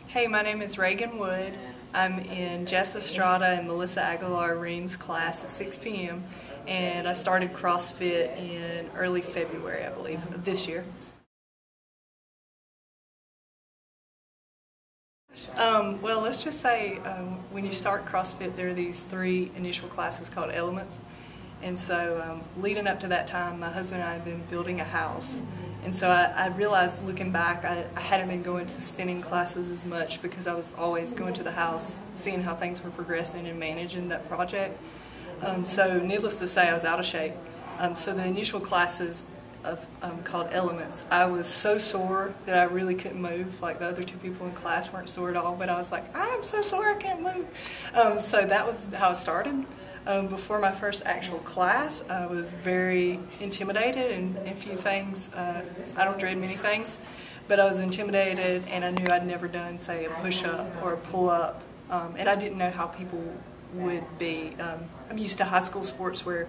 Hey, my name is Reagan Wood. I'm in Jess Estrada and Melissa Aguilar-Ream's class at 6 p.m. and I started CrossFit in early February, I believe, of this year. Well, let's just say when you start CrossFit, there are these 3 initial classes called elements. And so leading up to that time, my husband and I had been building a house. And so I realized, looking back, I hadn't been going to spinning classes as much because I was always going to the house, seeing how things were progressing and managing that project. So needless to say, I was out of shape. So the initial classes called Elements, I was so sore that I really couldn't move. Like, the other 2 people in class weren't sore at all, but I was like, I'm so sore I can't move. So that was how it started. Before my first actual class, I was very intimidated, and a few things, I don't dread many things, but I was intimidated, and I knew I'd never done, say, a push-up or a pull-up, and I didn't know how people would be. I'm used to high school sports where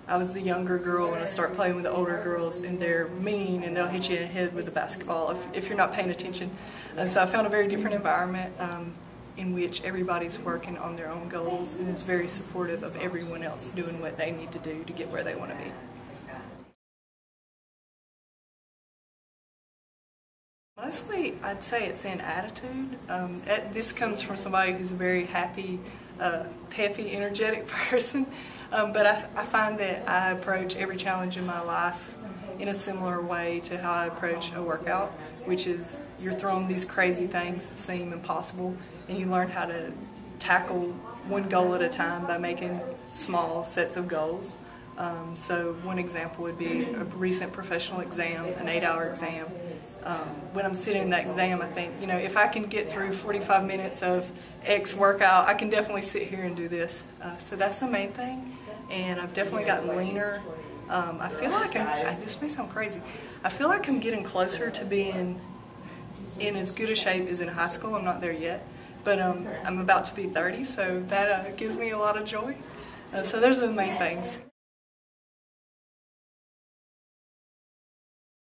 I was the younger girl and I start playing with the older girls, and they're mean and they'll hit you in the head with a basketball if you're not paying attention. And so I found a very different environment in which everybody's working on their own goals and is very supportive of everyone else doing what they need to do to get where they want to be. Mostly, I'd say it's in attitude. This comes from somebody who's a very happy, peppy, energetic person, but I find that I approach every challenge in my life in a similar way to how I approach a workout, which is you're thrown these crazy things that seem impossible, and you learn how to tackle one goal at a time by making small sets of goals. So one example would be a recent professional exam, an 8-hour exam. When I'm sitting in that exam, I think, if I can get through 45 minutes of X workout, I can definitely sit here and do this. So that's the main thing, and I've definitely gotten leaner. I feel like this may sound crazy, I feel like I'm getting closer to being in as good a shape as in high school. I'm not there yet, but I'm about to be 30, so that gives me a lot of joy. So those are the main things.